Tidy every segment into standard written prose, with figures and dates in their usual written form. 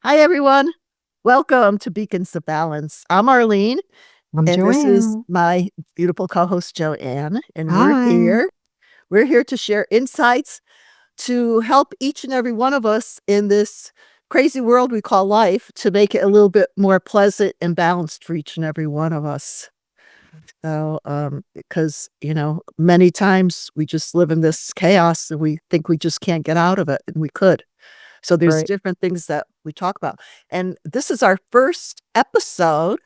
Hi, everyone. Welcome to Beacons of Balance. I'm Arlene, I'm and this is Joanne. my beautiful co-host, Joanne, and we're Hi. here. We're here to share insights to help each and every one of us in this crazy world we call life to make it a little bit more pleasant and balanced for each and every one of us. So, because, many times we just live in this chaos and we think we just can't get out of it, and we could. So there's Right. different things that we talk about. And this is our first episode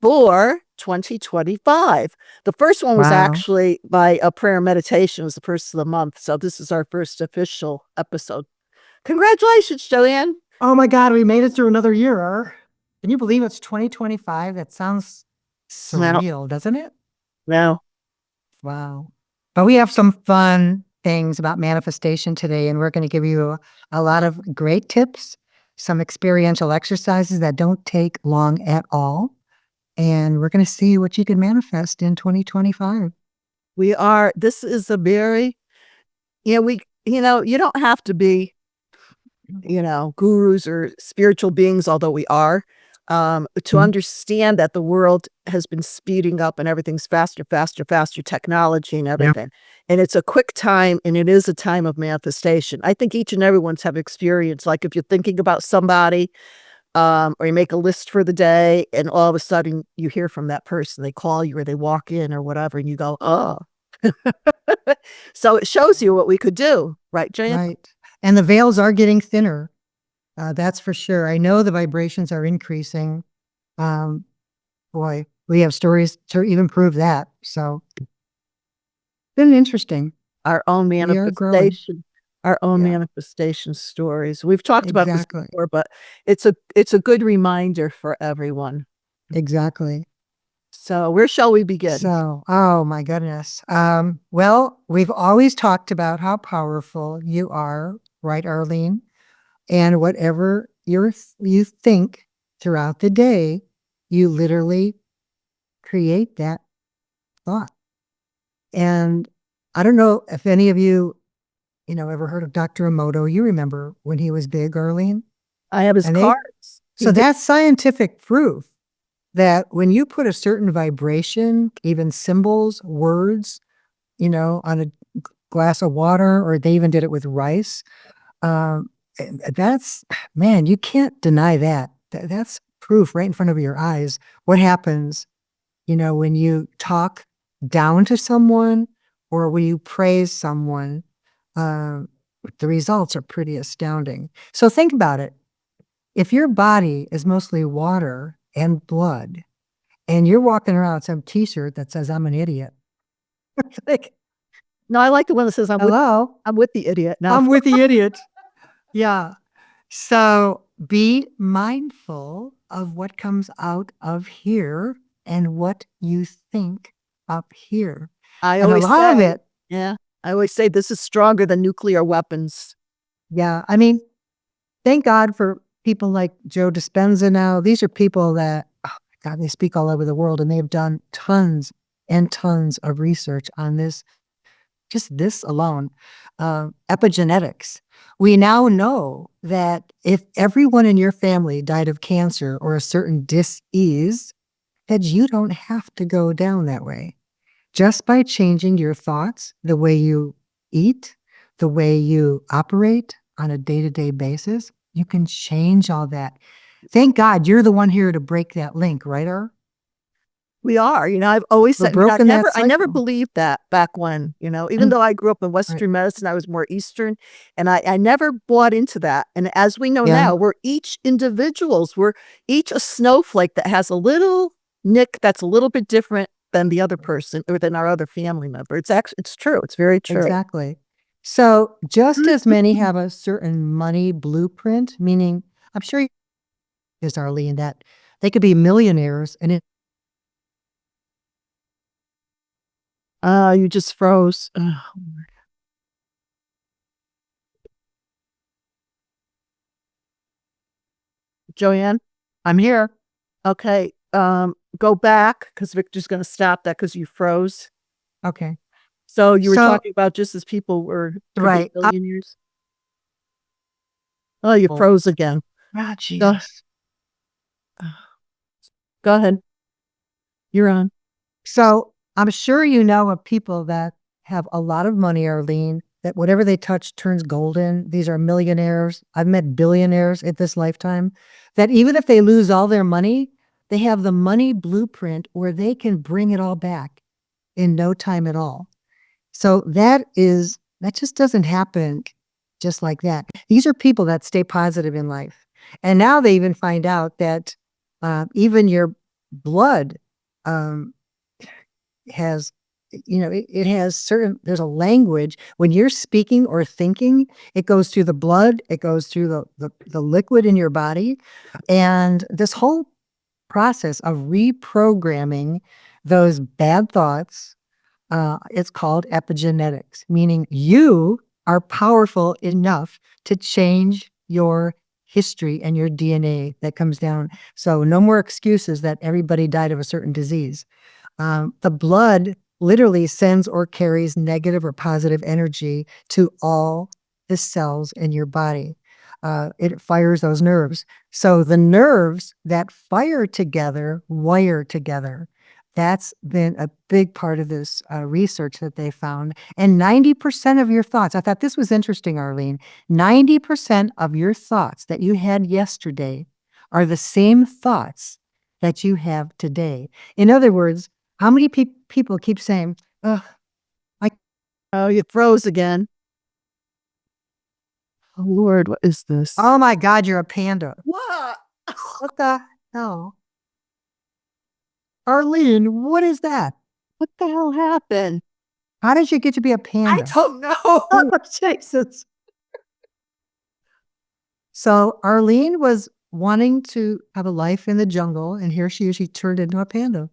for 2025. The first one was Wow. actually by a prayer and meditation. It was the first of the month. So this is our first official episode. Congratulations, Joanne. Oh my God, we made it through another year. Can you believe it's 2025? That sounds No, surreal, doesn't it? no. Wow. But we have some fun things about manifestation today, and we're going to give you a lot of great tips, some experiential exercises that don't take long at all. And we're going to see what you can manifest in 2025. This is a very, you don't have to be gurus or spiritual beings, although we are, to Mhm. understand that the world has been speeding up and everything's faster, faster, faster, technology and Yeah. everything. And it's a quick time and it is a time of manifestation. I think each and everyone's have experience. Like if you're thinking about somebody, or you make a list for the day and all of a sudden you hear from that person, they call you or they walk in or whatever, and you go, oh. So it shows you what we could do, right, Jan? Right. And the veils are getting thinner. That's for sure. I know the vibrations are increasing. Um, boy, we have stories to even prove that. So, been interesting. Our own We are growing. manifestation our own Yeah, manifestation stories. We've talked about this exactly. before, but it's a good reminder for everyone. Exactly. So, where shall we begin? So, oh my goodness. Well, we've always talked about how powerful you are, right, Arlene? And whatever you think throughout the day, you literally create that thought. And I don't know if any of you, ever heard of Dr. Emoto. You remember when he was big, Arlene? I have his And they, cards. He so did that's scientific proof that when you put a certain vibration, even symbols, words, on a glass of water, or they even did it with rice. That's, man, you can't deny that. That's proof right in front of your eyes. What happens, when you talk down to someone or when you praise someone, uh, the results are pretty astounding. So think about it. If your body is mostly water and blood, and you're walking around with some T-shirt that says "I'm an idiot," like, No, I like the one that says, hello, I'm with the idiot." Now, I'm with the idiot. Yeah. So be mindful of what comes out of here and what you think up here. I And a always lot of say it, yeah, I always say this is stronger than nuclear weapons. yeah. I mean, thank God for people like Joe Dispenza now. These are people that, oh my God, they speak all over the world and they've done tons and tons of research on this, just this alone. Epigenetics. We now know that if everyone in your family died of cancer or a certain dis-ease, that you don't have to go down that way. Just by changing your thoughts, the way you eat, the way you operate on a day-to-day basis, you can change all that. Thank God you're the one here to break that link, right, Ar? We are, I've always We're said, broken that I never cycle. believed that back when, even Mm, though I grew up in right. Western medicine, I was more Eastern, and I never bought into that. And as we know Yeah, now, we're each individuals. We're each a snowflake that has a little nick that's a little bit different than the other person or than our other family member. It's true. It's very true. exactly. So just as many have a certain money blueprint, meaning I'm sure you is Arlene that they could be millionaires and it You just froze. Joanne? I'm here. Okay. Go back because Victor's going to stop that because you froze. Okay. So you were So talking about just as people could be right. millionaires. Oh, you froze again. Ah, Go, Jesus. go ahead. You're on. So I'm sure you know of people that have a lot of money, Arlene, that whatever they touch turns golden. These are millionaires. I've met billionaires at this lifetime that even if they lose all their money, they have the money blueprint where they can bring it all back in no time at all. So that just doesn't happen just like that. These are people that stay positive in life. And now they even find out that even your blood um, has, it has there's a language when you're speaking or thinking, it goes through the blood, it goes through the liquid in your body. And this whole process of reprogramming those bad thoughts, it's called epigenetics, meaning you are powerful enough to change your history and your DNA that comes down. So no more excuses that everybody died of a certain disease. The blood literally sends or carries negative or positive energy to all the cells in your body. It fires those nerves. So the nerves that fire together wire together. That's been a big part of this research that they found. And 90% of your thoughts, I thought this was interesting, Arlene, 90% of your thoughts that you had yesterday are the same thoughts that you have today. In other words, how many people keep saying, "Ugh, Oh, you froze again. Oh, Lord, what is this? oh my God, you're a panda." What? What the hell? Arlene, what is that? What the hell happened? How did you get to be a I panda? don't know. Oh, Jesus. So Arlene was wanting to have a life in the jungle, and here she is. She turned into a panda.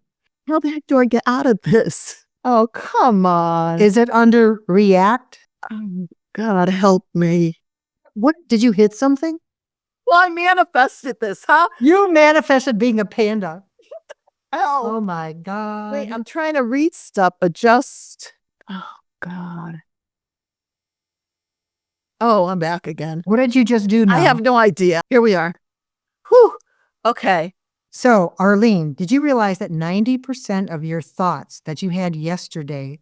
How the heck do I get out of this? Oh, come on. Is it under react? Oh, God, help me. What did you hit something? Well, I manifested this, huh? You manifested being a panda. Help. Oh my God. Wait, I'm trying to read stuff, adjust. Oh, God. Oh, I'm back again. What did you just do now? I have no idea. Here we are. Whew. Okay. So, Arlene, did you realize that 90% of your thoughts that you had yesterday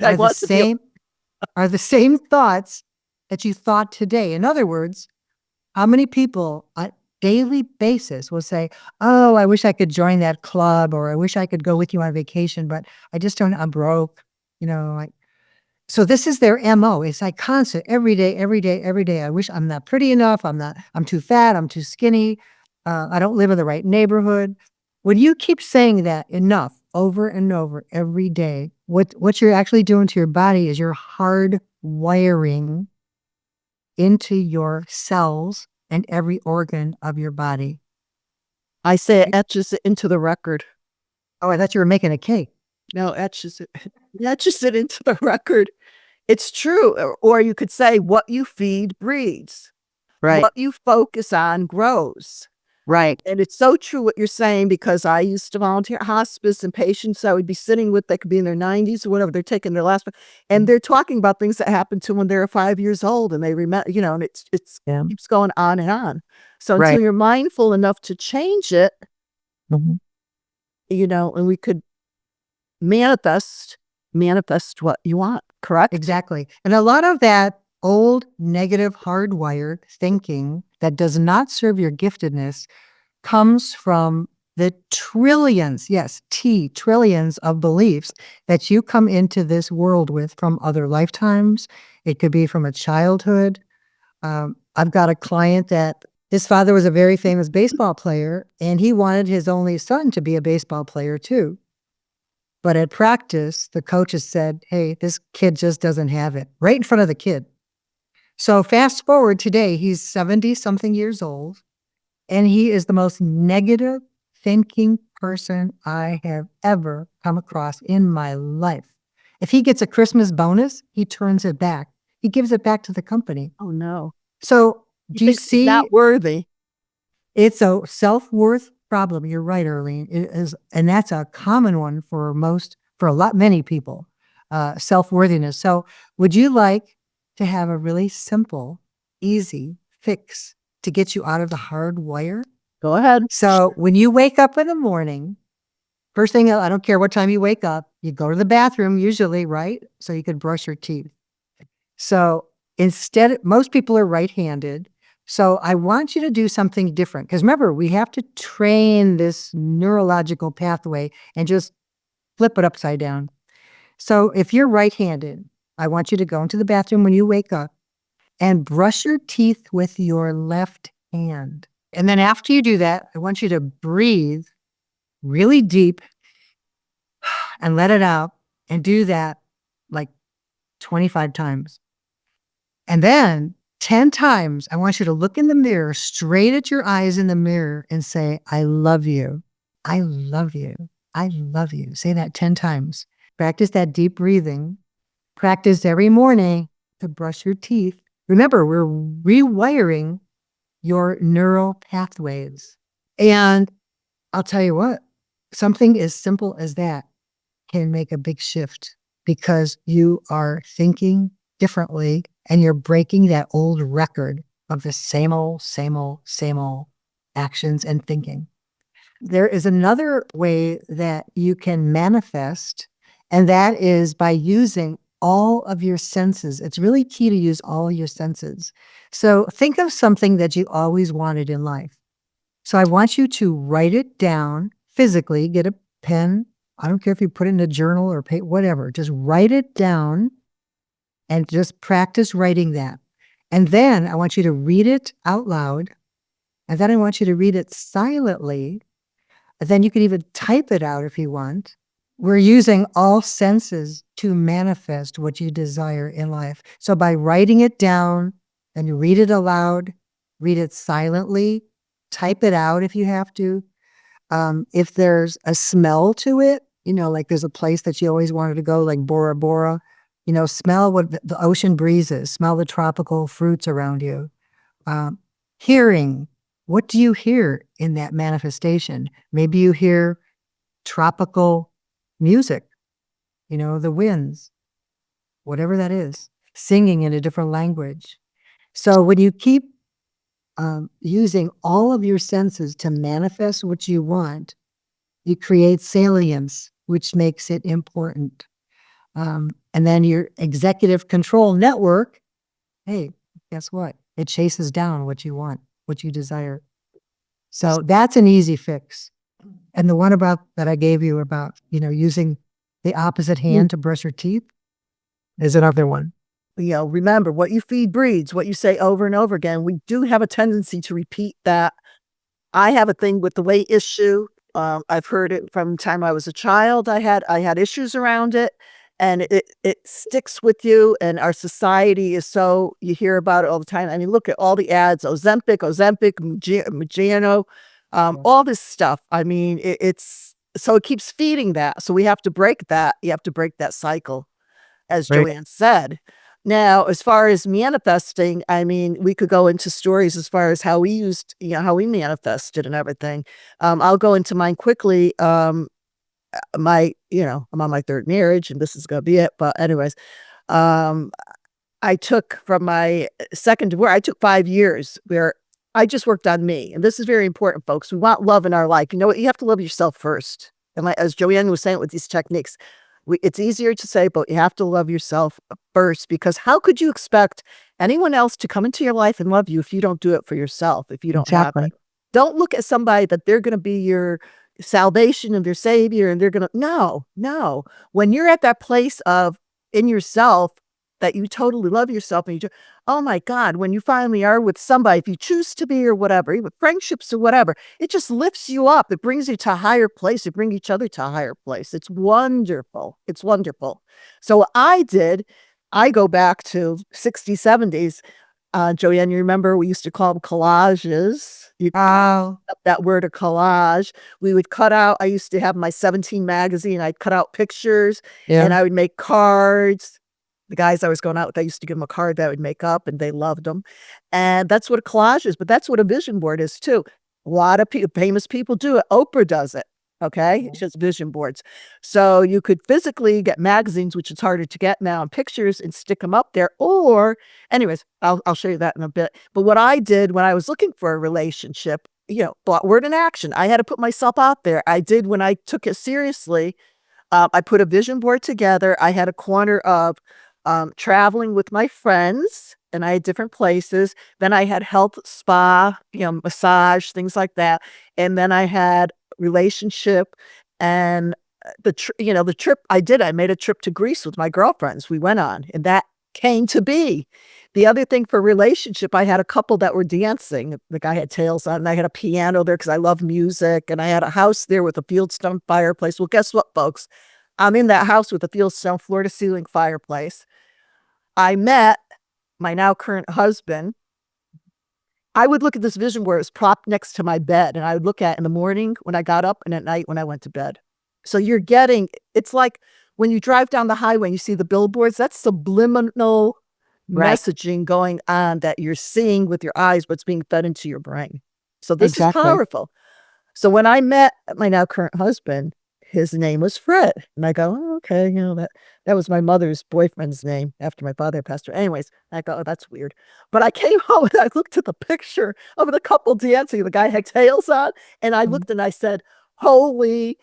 I are the want to feel- same thoughts that you thought today? In other words, how many people on a daily basis will say, "Oh, I wish I could join that club," or "I wish I could go with you on vacation, but I just don't, I'm broke." Like, so this is their MO. It's like constant, every day, every day, every day. I wish I'm not pretty enough. I'm too fat. I'm too skinny. I don't live in the right neighborhood. When you keep saying that enough over and over every day, what you're actually doing to your body is you're hard wiring into your cells and every organ of your body. I say it etches it into the record. Oh, I thought you were making a cake. No, etches it into the record. It's true. Or you could say what you feed breeds. Right. What you focus on grows. Right. And it's so true what you're saying, because I used to volunteer at hospice, and patients I would be sitting with, they could be in their 90s or whatever, they're taking their last, and they're talking about things that happened to them when they were 5 years old, and they remember, and it's Yeah. keeps going on and on. So Right. until you're mindful enough to change it, Mhm. and we could manifest what you want, correct? Exactly. And a lot of that old negative hardwired thinking that does not serve your giftedness comes from the trillions, yes, trillions of beliefs that you come into this world with from other lifetimes. It could be from a childhood. I've got a client that his father was a very famous baseball player, and he wanted his only son to be a baseball player too. But at practice, the coaches said, "Hey, this kid just doesn't have it," right in front of the kid. So fast forward today, he's 70 something years old, and he is the most negative thinking person I have ever come across in my life. If he gets a Christmas bonus, he turns it back. He gives it back to the company. Oh, no. So do you Thinks he's see? not worthy. It's a self-worth problem. You're right, Arlene. It is, and that's a common one for many people, self-worthiness. So would you like to have a really simple, easy fix to get you out of the hard wire? Go ahead. So when you wake up in the morning, first thing, I don't care what time you wake up, you go to the bathroom usually, right? So you could brush your teeth. So most people are right-handed. So I want you to do something different. Because remember, we have to train this neurological pathway and just flip it upside down. So if you're right-handed, I want you to go into the bathroom when you wake up and brush your teeth with your left hand. And then after you do that, I want you to breathe really deep and let it out and do that like 25 times. And then 10 times, I want you to look in the mirror, straight at your eyes in the mirror and say, I love you. I love you. I love you. Say that 10 times. Practice that deep breathing. Practice every morning to brush your teeth. Remember, we're rewiring your neural pathways. And I'll tell you what, something as simple as that can make a big shift because you are thinking differently and you're breaking that old record of the same old actions and thinking. There is another way that you can manifest, and that is by using all of your senses. It's really key to use all your senses. So think of something that you always wanted in life. So I want you to write it down physically, get a pen. I don't care if you put it in a journal or whatever, just write it down and just practice writing that. And then I want you to read it out loud. And then I want you to read it silently. And then you can even type it out if you want. We're using all senses to manifest what you desire in life. So by writing it down, and you read it aloud, read it silently, type it out if you have to. If there's a smell to it, like there's a place that you always wanted to go, like Bora Bora, smell what the ocean breeze is, smell the tropical fruits around you. Hearing, what do you hear in that manifestation? Maybe you hear tropical music, the winds, whatever that is, singing in a different language. So when you keep using all of your senses to manifest what you want, you create salience, which makes it important. And then your executive control network, hey, guess what? It chases down what you want, what you desire. So that's an easy fix. And the one that I gave you about, using the opposite hand to brush your teeth is another one. Remember, what you feed breeds, what you say over and over again. We do have a tendency to repeat that. I have a thing with the weight issue. I've heard it from the time I was a child. I had issues around it, and it sticks with you. And our society is so, you hear about it all the time. I mean, look at all the ads: Ozempic, Maggiano, all this stuff. I mean, it's so it keeps feeding that. So we have to break that. You have to break that cycle, as Right. Joanne said. Now, as far as manifesting, I mean, we could go into stories as far as how we used, how we manifested and everything. I'll go into mine quickly. I'm on my third marriage, and this is gonna be it. But anyways, I took from my second divorce, I took 5 years where I just worked on me. And this is very important, folks. We want love in our life. You know what? You have to love yourself first. And as Joanne was saying with these techniques, it's easier to say, but you have to love yourself first, because how could you expect anyone else to come into your life and love you if you don't do it for yourself, if you don't have Exactly. it? Don't look at somebody that they're going to be your salvation and their savior and they're going to, no. When you're at that place of in yourself that you totally love yourself and you do, oh my God, when you finally are with somebody, if you choose to be or whatever, even friendships or whatever, it just lifts you up. It brings you to a higher place. It brings each other to a higher place. It's wonderful. It's wonderful. So what I did, I go back to 60s, 70s. Joanne, you remember we used to call them collages. You Oh, up that word, a collage. We would cut out, I used to have my 17 magazine. I'd cut out pictures and yeah. I would make cards. The guys I was going out with, I used to give them a card that I would make up and they loved them. And that's what a collage is, but that's what a vision board is too. A lot of famous people do it. Oprah does it. Okay. It's just vision boards. So you could physically get magazines, which is harder to get now, and pictures and stick them up there. Or, anyways, I'll show you that in a bit. But what I did when I was looking for a relationship, thought word in action. I had to put myself out there. I did when I took it seriously. I put a vision board together. I had a corner of traveling with my friends, and I had different places. Then I had health, spa, massage, things like that. And then I had relationship and the trip I did. I made a trip to Greece with my girlfriends. We went on, and that came to be. The other thing for relationship, I had a couple that were dancing. The guy had tails on, and I had a piano there because I love music, and I had a house there with a fieldstone fireplace. Well, guess what, folks? I'm in that house with a fieldstone floor-to-ceiling fireplace. I met my now current husband. I would look at this vision board. It was propped next to my bed, and I would look at it in the morning when I got up and at night when I went to bed. So it's like when you drive down the highway and you see the billboards, that's subliminal Right. messaging going on that you're seeing with your eyes, what's being fed into your brain. So this is Exactly. powerful. So when I met my now current husband, his name was Fred. And I go, oh, okay, that was my mother's boyfriend's name after my father passed away. Anyways, I go, oh, that's weird. But I came home and I looked at the picture of the couple dancing. The guy had tails on, and I Mhm. looked and I said, holy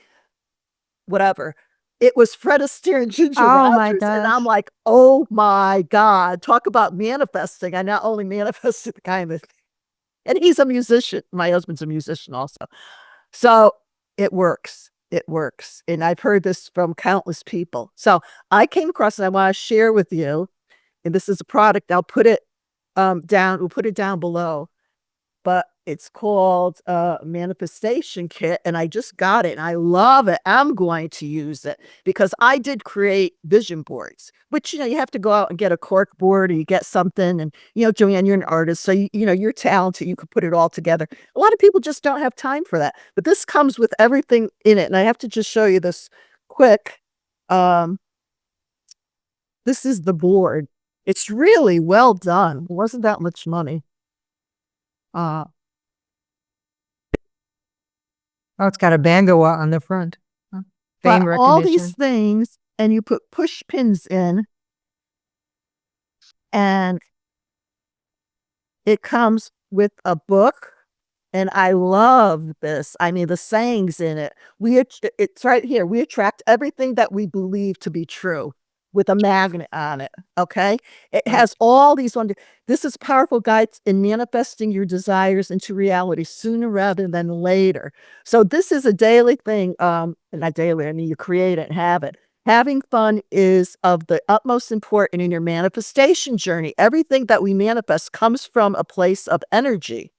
whatever. It was Fred Astaire and Ginger Oh my Rogers. And I'm gosh. like, oh my God, talk about manifesting. I not only manifested the guy in the, and he's a musician. My husband's a musician also. So it works. It works. And I've heard this from countless people. So I came across and I want to share with you, and this is a product. I'll put it down. We'll put it down below, but it's called Manifestation Kit. And I just got it and I love it. I'm going to use it because I did create vision boards, which, you have to go out and get a cork board or you get something. And, Joanne, you're an artist. So, you're talented. You could put it all together. A lot of people just don't have time for that. But this comes with everything in it. And I have to just show you this quick. This is the board. It's really well done. It wasn't that much money. Oh, it's got a Bangawa on the front. Huh. But Fame all these recognition. things, and you put push pins in, and it comes with a book. And I love this. I mean, the sayings in it. It's right here. We attract everything that we believe to be true with a magnet on it. Okay. It Right. has all these this is powerful guides in manifesting your desires into reality sooner rather than later. So this is a daily thing. Not daily, I mean, you create it and have it. Having fun is of the utmost importance in your manifestation journey. Everything that we manifest comes from a place of energy.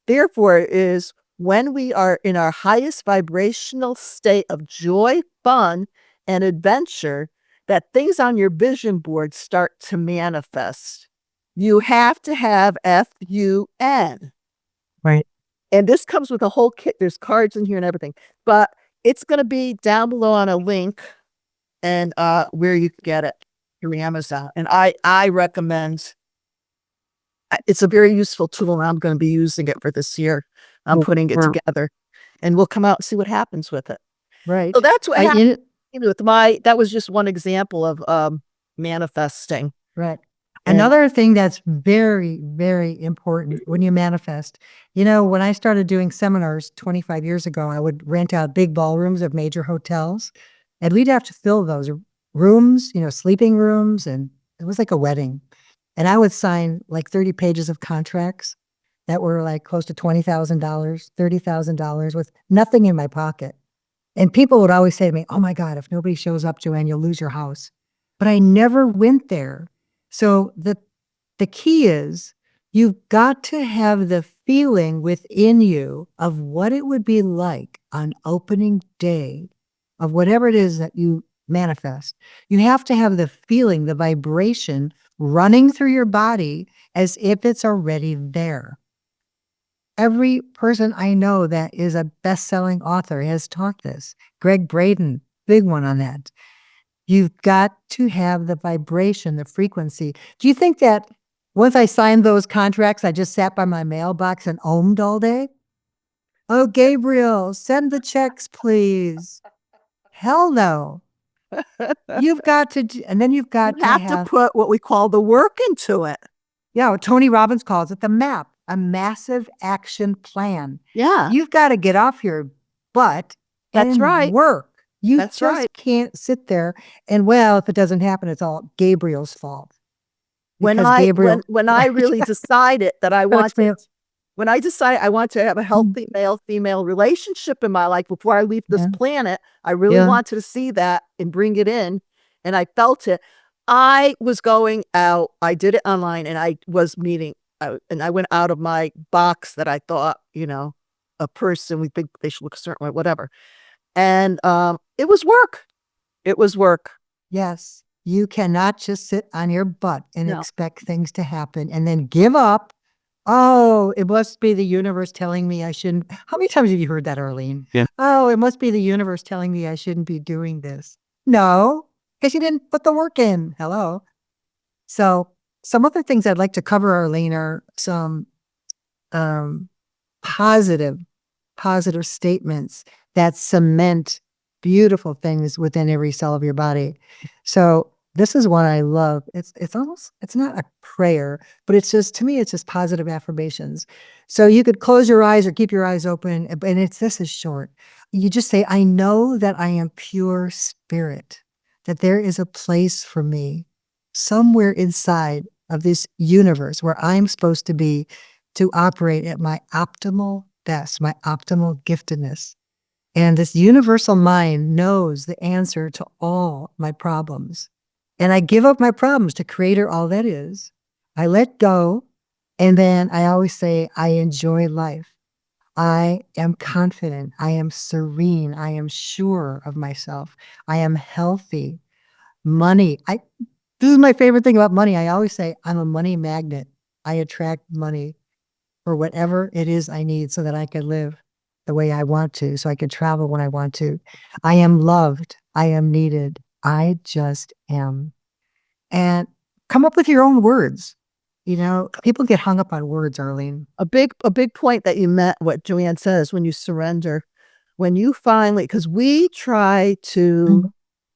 Therefore, it is when we are in our highest vibrational state of joy, fun, and adventure that things on your vision board start to manifest. You have to have FUN. Right. And this comes with a whole kit. There's cards in here and everything. But it's going to be down below on a link and where you can get it through Amazon. And I recommend. It's a very useful tool, and I'm going to be using it for this year. I'm Well, putting it together, and we'll come out and see what happens with it. So right. that's what I happened in it. with that was just one example of manifesting. Right. And Another thing that's very, very important when you manifest, when I started doing seminars 25 years ago, I would rent out big ballrooms of major hotels, and we'd have to fill those rooms, sleeping rooms, and it was like a wedding. And I would sign like 30 pages of contracts that were like close to $20,000, $30,000 with nothing in my pocket. And people would always say to me, "Oh my God, if nobody shows up, Joanne, you'll lose your house." But I never went there. So the key is you've got to have the feeling within you of what it would be like on opening day of whatever it is that you manifest. You have to have the feeling, the vibration running through your body as if it's already there. Every person I know that is a best-selling author has taught this. Greg Braden, big one on that. You've got to have the vibration, the frequency. Do you think that once I signed those contracts, I just sat by my mailbox and ohmed all day? Oh, Gabriel, send the checks, please. Hell no. You've got to, and then you've got You have to put what we call the work into it. yeah, what Tony Robbins calls it the MAP, a massive action plan. Yeah, You've got to get off your butt that's and right. work. You That's just right. can't sit there and, well, if it doesn't happen, it's all Gabriel's fault. When Because I Gabriel, when I really decided that I that's wanted when I decided I want to have a healthy male-female relationship in my life before I leave this yeah, planet, I really yeah. wanted to see that and bring it in, and I felt it. I was going out, I did it online, and I was meeting, and I went out of my box that I thought, a person, we think they should look a certain way, whatever. And, it was work. It was work. Yes. You cannot just sit on your butt and No. expect things to happen and then give up. Oh, it must be the universe telling me I shouldn't. How many times have you heard that, Arlene? Yeah. Oh, it must be the universe telling me I shouldn't be doing this. No, because you didn't put the work in. Hello. So, some other things I'd like to cover, Arlene, are some um, positive statements that cement beautiful things within every cell of your body. So this is one I love. It's almost, it's not a prayer, but it's just, to me, it's just positive affirmations. So you could close your eyes or keep your eyes open, and this is short. You just say, I know that I am pure spirit, that there is a place for me somewhere inside of this universe where I'm supposed to be, to operate at my optimal best, my optimal giftedness. And this universal mind knows the answer to all my problems. And I give up my problems to Creator, all that is. I let go. And then I always say, I enjoy life. I am confident. I am serene. I am sure of myself. I am healthy. Money. This is my favorite thing about money. I always say, I'm a money magnet. I attract money for whatever it is I need so that I can live the way I want to, so I can travel when I want to. I am loved. I am needed. I just am. And come up with your own words. People get hung up on words, Arlene. A big point that you meant, what Joanne says, when you surrender, when you finally, because we try to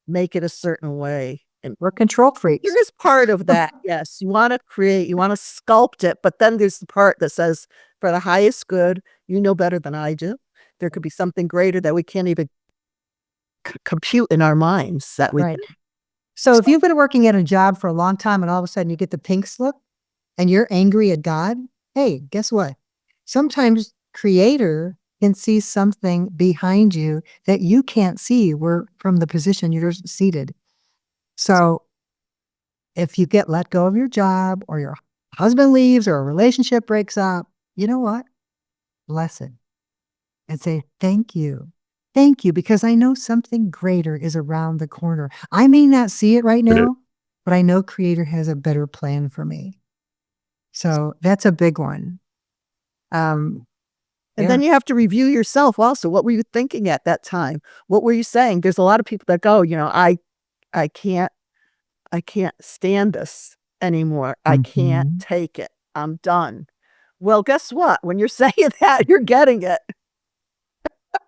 make it a certain way. And we're control freaks. there is part of that. Yes. You want to create, you want to sculpt it, but then there's the part that says, for the highest good, you know better than I do. There could be something greater that we can't even compute in our minds that we right. So if you've been working at a job for a long time and all of a sudden you get the pink slip and you're angry at God, hey, guess what? Sometimes Creator can see something behind you that you can't see from the position you're seated. So if you get let go of your job, or your husband leaves, or a relationship breaks up, you know what? Bless it and say, thank you. Thank you, because I know something greater is around the corner. I may not see it right now, but I know Creator has a better plan for me. So that's a big one. And then you have to review yourself also. What were you thinking at that time? What were you saying? There's a lot of people that go, I can't stand this anymore. I can't take it. I'm done. Well, guess what? When you're saying that, you're getting it.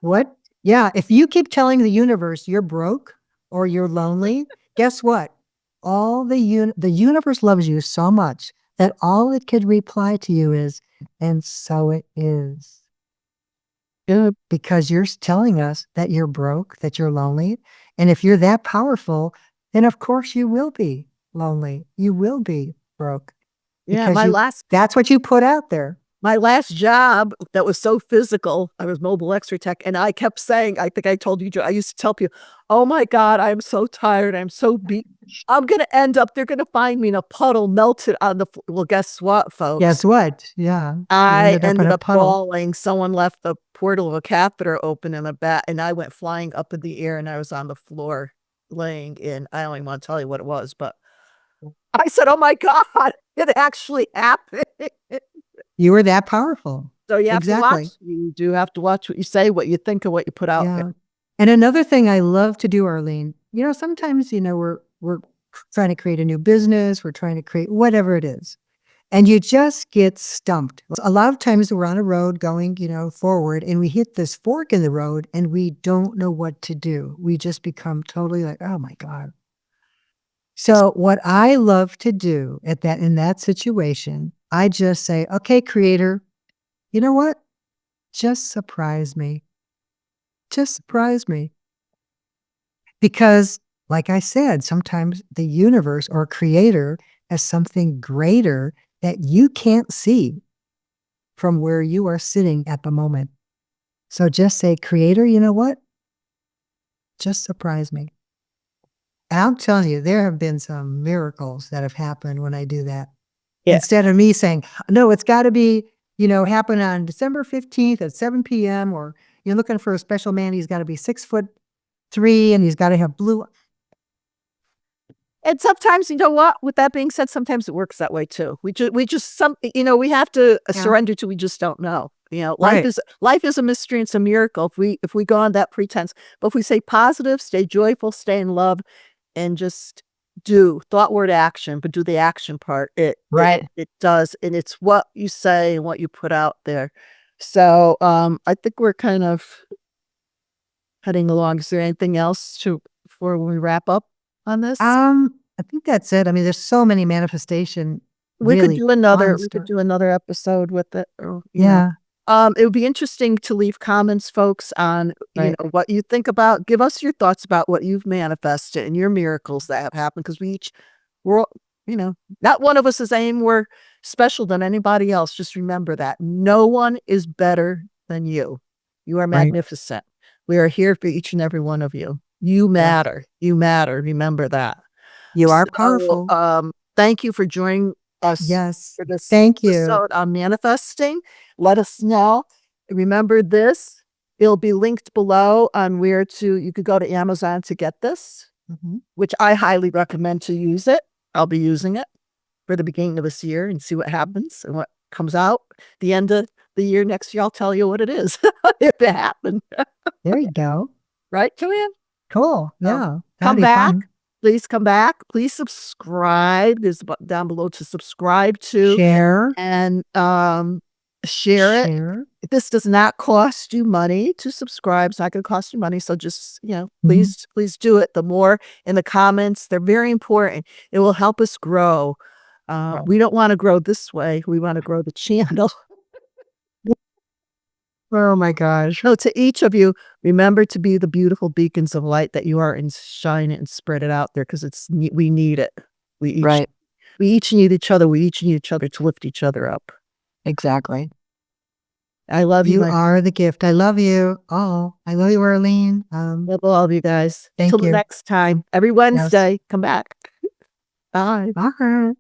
What? Yeah. If you keep telling the universe you're broke or you're lonely, guess what? The universe loves you so much that all it could reply to you is, and so it is. Because you're telling us that you're broke, that you're lonely. And if you're that powerful, then of course you will be lonely. You will be broke. Yeah, Because that's what you put out there. My last job that was so physical, I was mobile X-ray tech, and I kept saying, I think I told you, I used to tell people, oh my God, I'm so tired. I'm so beat. I'm going to end up, they're going to find me in a puddle melted on the floor. Well, guess what, folks? Guess what? Yeah. I ended up falling. Someone left the portal of a catheter open in the back, and I went flying up in the air, and I was on the floor laying in, I don't even want to tell you what it was, but I said, oh my God, it actually happened. You were that powerful. So you have to watch. You do have to watch what you say, what you think, and what you put out there. And another thing I love to do, Arlene, sometimes, we're trying to create a new business. We're trying to create whatever it is. And you just get stumped. A lot of times we're on a road going, forward, and we hit this fork in the road and we don't know what to do. We just become totally like, oh my God. So what I love to do in that situation, I just say, okay, creator, you know what? Just surprise me. Just surprise me. Because like I said, sometimes the universe or creator has something greater that you can't see from where you are sitting at the moment. So just say, creator, you know what? Just surprise me. And I'm telling you, there have been some miracles that have happened when I do that. Yeah. Instead of me saying, no, it's got to be, happen on December 15th at 7 p.m. or you're looking for a special man. He's got to be 6'3" and he's got to have blue. And sometimes, you know what? With that being said, sometimes it works that way too. We just we have to surrender to we just don't know. Life is a mystery and it's a miracle if we go on that pretense. But if we say positive, stay joyful, stay in love, and just do thought, word, action, but do the action part. It does, and it's what you say and what you put out there. So I think we're kind of heading along. Is there anything else before we wrap up on this? I think that's it. I mean, there's so many manifestation. We could do another episode with it. Or, yeah. It would be interesting to leave comments, folks, on what you think about. Give us your thoughts about what you've manifested and your miracles that have happened, because we're not one of us is any more special than anybody else. Just remember that no one is better than you. You are magnificent. We are here for each and every one of you. You matter. You matter. Remember that. You are powerful. Thank you for joining us. Yes. For this Thank you. episode on manifesting. Let us know. Remember this. It'll be linked below on where you could go to Amazon to get this, which I highly recommend to use it. I'll be using it for the beginning of this year and see what happens and what comes out. The end of the year next year, I'll tell you what it is if it happened. There you go. Right, Joanne? Cool. Yeah. Come back. Please come back. Please subscribe. There's a button down below to subscribe to. Share. And share it. This does not cost you money to subscribe. It's not going to cost you money. So just, please do it. The more in the comments, they're very important. It will help us grow. We don't want to grow this way. We want to grow the channel. Oh my gosh. So to each of you, remember to be the beautiful beacons of light that you are and shine it and spread it out there, because we need it. We each need each other. We each need each other to lift each other up. Exactly. I love you. You are the gift. I love you. Oh, I love you, Arlene. Love all of you guys. Thank you. Until next time. Every Wednesday, come back. Bye. Bye.